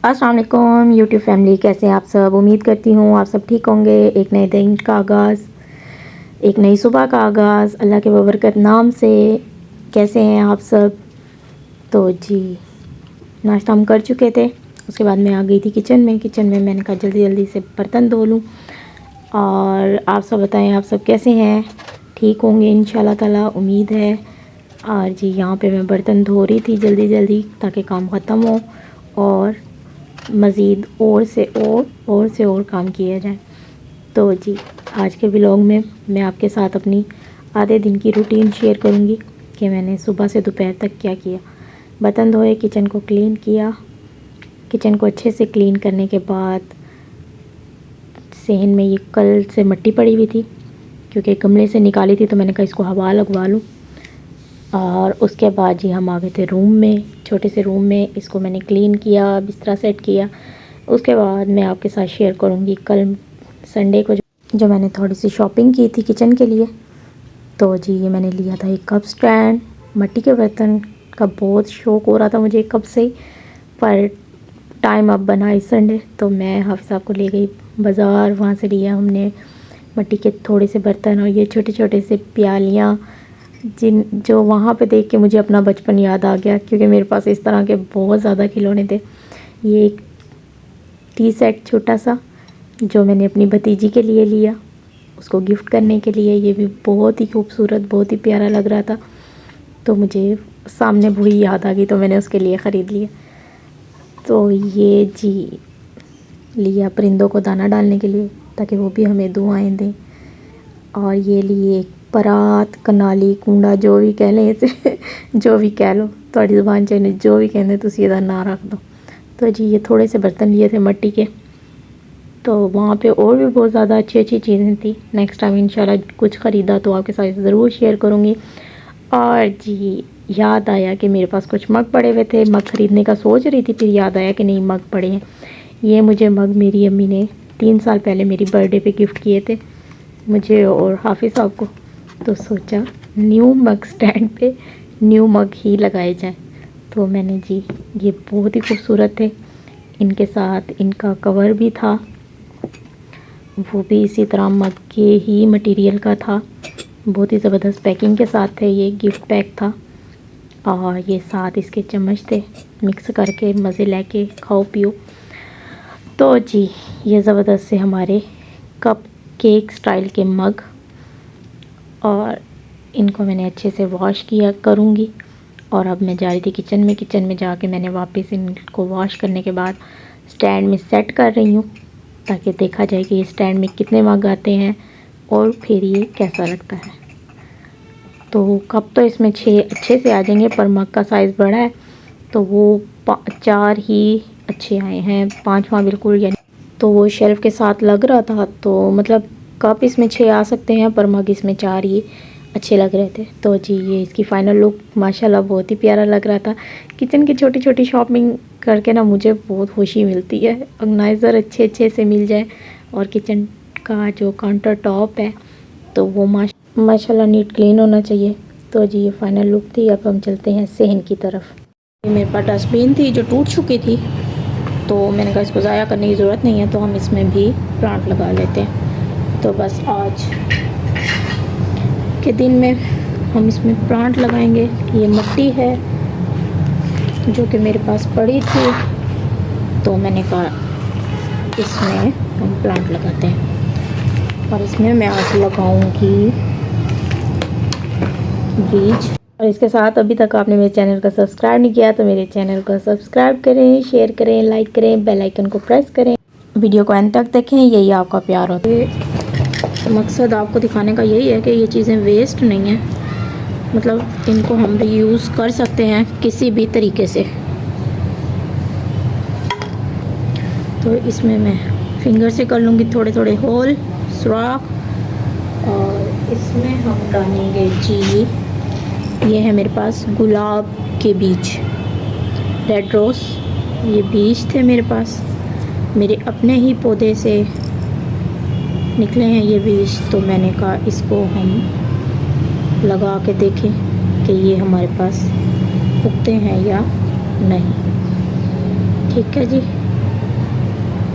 अस्सलाम वालेकुम YouTube family, कैसे हैं आप सब। उम्मीद करती हूँ आप सब ठीक होंगे। एक नए दिन का आगाज़, एक नई सुबह का आगाज़ अल्लाह के बबरकत नाम से। कैसे हैं आप सब। तो जी नाश्ता हम कर चुके थे। उसके बाद मैं आ गई थी किचन में मैंने कहा जल्दी जल्दी से बर्तन धो लूँ। और आप सब बताएं, आप सब कैसे हैं, ठीक होंगे इंशाल्लाह ताला, उम्मीद है। और जी यहाँ पे मैं बर्तन धो रही थी जल्दी जल्दी ताकि काम ख़त्म हो और मज़ीद और से और काम किया जाए। तो जी आज के व्लॉग में मैं आपके साथ अपनी आधे दिन की रूटीन शेयर करूँगी कि मैंने सुबह से दोपहर तक क्या किया। बर्तन धोए, किचन को क्लीन किया। किचन को अच्छे से क्लीन करने के बाद सहन में ये कल से मिट्टी पड़ी हुई थी क्योंकि गमले से निकाली थी, तो मैंने कहा इसको हवा लगवा लूँ। और उसके बाद जी हम आ गए थे रूम में, छोटे से रूम में। इसको मैंने क्लीन किया, बिस्तरा सेट किया। उसके बाद मैं आपके साथ शेयर करूँगी कल संडे को जो मैंने थोड़ी सी शॉपिंग की थी किचन के लिए। तो जी ये मैंने लिया था एक कप स्टैंड। मिट्टी के बर्तन का बहुत शौक़ हो रहा था मुझे कब से, पर टाइम अब बना इस संडे, तो मैं हाफिज़ साहब को ले गई बाज़ार। वहाँ से लिया हमने मिट्टी के थोड़े से बर्तन और ये छोटे छोटे से प्यालियाँ, जो वहाँ पे देख के मुझे अपना बचपन याद आ गया क्योंकि मेरे पास इस तरह के बहुत ज़्यादा खिलौने थे। ये एक टी सेट छोटा सा जो मैंने अपनी भतीजी के लिए लिया, उसको गिफ्ट करने के लिए। ये भी बहुत ही खूबसूरत, बहुत ही प्यारा लग रहा था, तो मुझे सामने वही याद आ गई, तो मैंने उसके लिए ख़रीद लिया। तो ये जी लिया परिंदों को दाना डालने के लिए ताकि वो भी हमें दुआएं दें। और ये लिए परात, कनाली, कूंडा, जो भी कह लें इसे जो भी कह लो, थोड़ी ज़ुबान चाहिए, जो भी कहते तो सीधा ना रख दो। तो जी ये थोड़े से बर्तन लिए थे मिट्टी के। तो वहाँ पे और भी बहुत ज़्यादा अच्छी अच्छी चीज़ें थी। नेक्स्ट टाइम इंशाल्लाह कुछ ख़रीदा तो आपके साथ ज़रूर शेयर करूँगी। और जी याद आया कि मेरे पास कुछ मग पड़े हुए थे, मग ख़रीदने का सोच रही थी, फिर याद आया कि नहीं मग पड़े हैं। ये मुझे मग मेरी अम्मी ने 3 साल पहले मेरी बर्थडे पे गिफ्ट किए थे, मुझे और हाफिज़ साहब को। तो सोचा न्यू मग स्टैंड पे न्यू मग ही लगाए जाएं। तो मैंने जी ये बहुत ही खूबसूरत थे, इनके साथ इनका कवर भी था, वो भी इसी तरह मग के ही मटेरियल का था। बहुत ही ज़बरदस्त पैकिंग के साथ थे, ये गिफ्ट पैक था। और ये साथ इसके चम्मच थे, मिक्स करके मज़े लेके खाओ पियो। तो जी ये ज़बरदस्त से हमारे कप केक स्टाइल के मग, और इनको मैंने अच्छे से वॉश किया करूँगी। और अब मैं जा रही थी किचन में जाके मैंने वापस इनको वॉश करने के बाद स्टैंड में सेट कर रही हूँ ताकि देखा जाए कि ये स्टैंड में कितने मग आते हैं और फिर ये कैसा लगता है। तो कप तो इसमें 6 अच्छे से आ जाएंगे, पर मग का साइज़ बड़ा है तो वो 4 ही अच्छे आए हैं, 5वां बिल्कुल यानी, तो वो शेल्फ़ के साथ लग रहा था। तो मतलब कप इसमें 6 आ सकते हैं, पर मग इसमें 4 ही अच्छे लग रहे थे। तो जी ये इसकी फ़ाइनल लुक माशाल्लाह बहुत ही प्यारा लग रहा था। किचन की छोटी छोटी शॉपिंग करके ना मुझे बहुत खुशी मिलती है। ऑर्गेनाइज़र अच्छे अच्छे से मिल जाए और किचन का जो काउंटर टॉप है तो वो माशाल्लाह नीट क्लीन होना चाहिए। तो जी ये फ़ाइनल लुक थी। अब हम चलते हैं सहन की तरफ। मेरे पास डस्टबिन थी जो टूट चुकी थी, तो मैंने कहा इसको ज़ाया करने की ज़रूरत नहीं है, तो हम इसमें भी प्लांट लगा लेते हैं। तो बस आज के दिन में हम इसमें प्लांट लगाएंगे। ये मिट्टी है जो कि मेरे पास पड़ी थी, तो मैंने कहा इसमें हम प्लांट लगाते हैं। और इसमें मैं आज लगाऊंगी बीज। और इसके साथ अभी तक आपने मेरे चैनल को सब्सक्राइब नहीं किया तो मेरे चैनल को सब्सक्राइब करें, शेयर करें, लाइक करें, बेल आइकन को प्रेस करें, वीडियो को एंड तक देखें, यही आपका प्यार होता है। मकसद आपको दिखाने का यही है कि ये चीज़ें वेस्ट नहीं हैं, मतलब इनको हम भी यूज़ कर सकते हैं किसी भी तरीके से। तो इसमें मैं फिंगर से कर लूँगी थोड़े थोड़े होल, सुराख। और इसमें हम डालेंगे जी, ये है मेरे पास गुलाब के बीज, रेड रोज़, ये बीज थे मेरे पास, मेरे अपने ही पौधे से निकले हैं ये बीज। तो मैंने कहा इसको हम लगा के देखें कि ये हमारे पास उगते हैं या नहीं। ठीक है जी,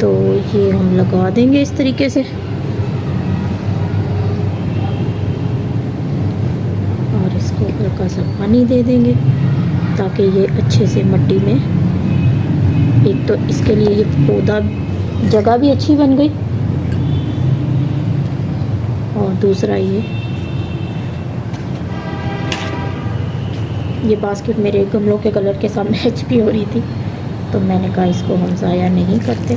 तो ये हम लगा देंगे इस तरीके से, और इसको हल्का सा पानी दे देंगे ताकि ये अच्छे से मिट्टी में, एक तो इसके लिए ये पौधा जगह भी अच्छी बन गई, और दूसरा ये बास्केट मेरे गमलों के कलर के साथ मैच भी हो रही थी, तो मैंने कहा इसको हम ज़ाया नहीं करते,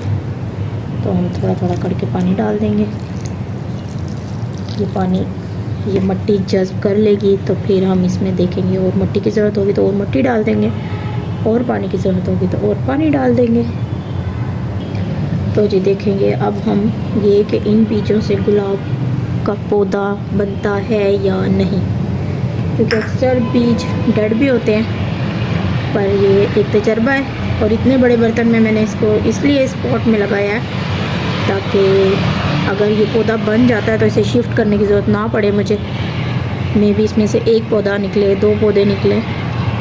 तो हम थोड़ा थोड़ा करके पानी डाल देंगे। ये पानी ये मिट्टी जज़्ब कर लेगी तो फिर हम इसमें देखेंगे, और मिट्टी की ज़रूरत होगी तो और मिट्टी डाल देंगे, और पानी की ज़रूरत होगी तो और पानी डाल देंगे। तो जी देखेंगे अब हम ये कि इन बीजों से गुलाब का पौधा बनता है या नहीं, क्योंकि अक्सर बीज डेड भी होते हैं, पर ये एक तजर्बा है। और इतने बड़े बर्तन में मैंने इसको इसलिए इस पॉट में लगाया है ताकि अगर ये पौधा बन जाता है तो इसे शिफ्ट करने की ज़रूरत ना पड़े मुझे। मे भी इसमें से एक पौधा निकले, 2 पौधे निकले,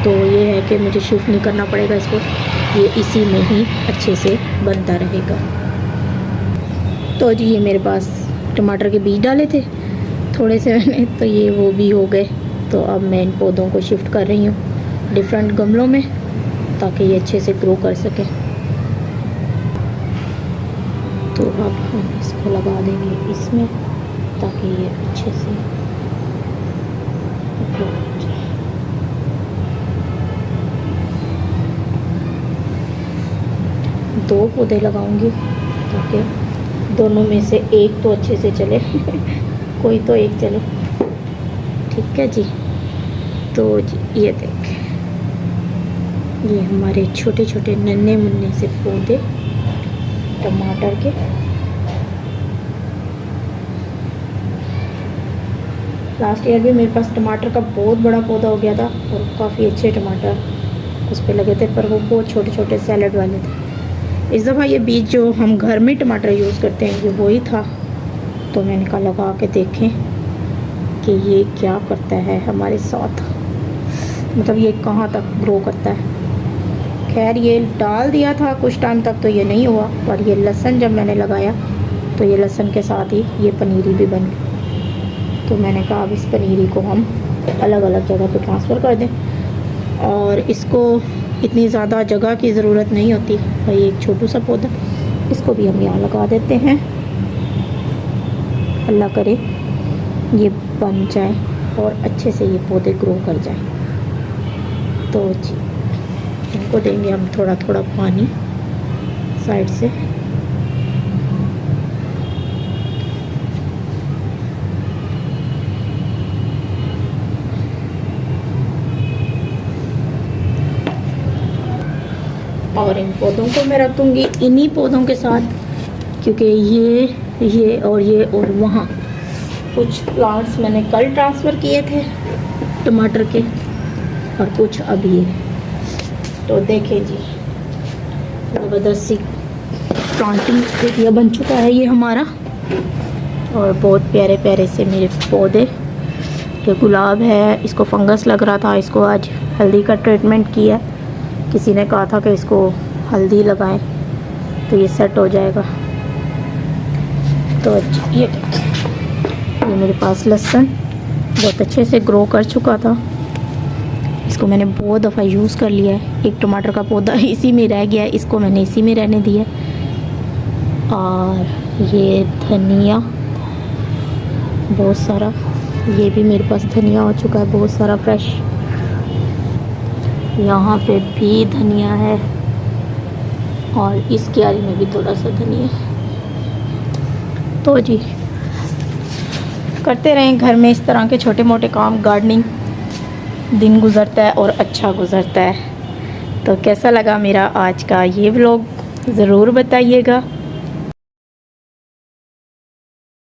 तो ये है कि मुझे शिफ्ट नहीं करना पड़ेगा इसको, ये इसी में ही अच्छे से बनता रहेगा। तो जी ये मेरे पास टमाटर के बीज डाले थे थोड़े से मैंने, तो ये वो भी हो गए। तो अब मैं इन पौधों को शिफ्ट कर रही हूँ डिफरेंट गमलों में ताकि ये अच्छे से ग्रो कर सकें। तो अब हम इसको लगा देंगे इसमें ताकि ये अच्छे से ग्रो हो जाए। दो पौधे लगाऊंगी ताकि दोनों में से एक तो अच्छे से चले कोई तो एक चले, ठीक है जी। तो जी ये देखें, ये हमारे छोटे छोटे नन्हे मुन्ने से पौधे टमाटर के। लास्ट ईयर भी मेरे पास टमाटर का बहुत बड़ा पौधा हो गया था और काफ़ी अच्छे टमाटर उस पर लगे थे, पर वो बहुत छोटे छोटे सैलड वाले थे। इस दफ़ा ये बीज जो हम घर में टमाटर यूज़ करते हैं ये वही था, तो मैंने कहा लगा के देखें कि ये क्या करता है हमारे साथ, मतलब ये कहाँ तक ग्रो करता है। खैर ये डाल दिया था कुछ टाइम तक तो ये नहीं हुआ, पर ये लहसुन जब मैंने लगाया तो ये लहसुन के साथ ही ये पनीरी भी बन गई। तो मैंने कहा अब इस पनीरी को हम अलग अलग जगह पे ट्रांसफ़र कर दें, और इसको इतनी ज़्यादा जगह की ज़रूरत नहीं होती भाई, एक छोटू सा पौधा इसको भी हम यहाँ लगा देते हैं। अल्लाह करे ये बन जाए और अच्छे से ये पौधे ग्रो कर जाए। तो जी इनको देंगे हम थोड़ा थोड़ा पानी साइड से। और इन पौधों को मैं रख दूँगी इन्हीं पौधों के साथ, क्योंकि ये और वहाँ कुछ प्लांट्स मैंने कल ट्रांसफ़र किए थे टमाटर के, और कुछ अभी है। तो देखें जी ज़बरदस्त सी प्लांटिंग एरिया बन चुका है ये हमारा, और बहुत प्यारे प्यारे से मेरे पौधे। ये गुलाब है, इसको फंगस लग रहा था, इसको आज हल्दी का ट्रीटमेंट किया। किसी ने कहा था कि इसको हल्दी लगाएं तो ये सेट हो जाएगा। तो ये देखें, ये मेरे पास लहसुन बहुत अच्छे से ग्रो कर चुका था, इसको मैंने बहुत दफ़ा यूज़ कर लिया है। एक टमाटर का पौधा इसी में रह गया है, इसको मैंने इसी में रहने दिया। और ये धनिया बहुत सारा, ये भी मेरे पास धनिया हो चुका है बहुत सारा फ्रेश। यहाँ पे भी धनिया है, और इस क्यारी में भी थोड़ा सा धनिया। तो जी करते रहें घर में इस तरह के छोटे मोटे काम, गार्डनिंग, दिन गुज़रता है और अच्छा गुज़रता है। तो कैसा लगा मेरा आज का ये व्लॉग ज़रूर बताइएगा।